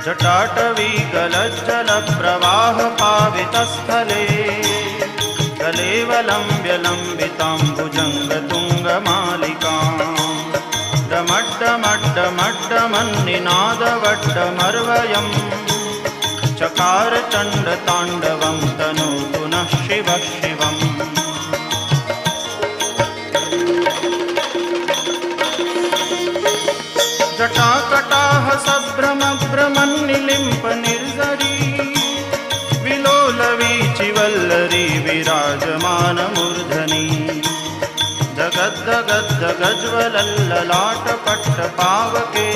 जटाटवी गलज्जलप्रवाह पावितस्थले कलेवलम्ब्य लम्बिताम्बुजङ्गतुङ्गमालिकाम् डमड्डमड्डमड्डमन्निनादवड्डमर्वयम् चकार चण्डताण्डवं तनोतु नः शिवः शिवम्। जटाकटाह सभ्रमभ्रमन्निलिम्प निर्झरी विलोलवीचिवल्लरी विराजमानमूर्धनि जगद्दगद्दगज्ज्वलल्ललाटपट्टपावके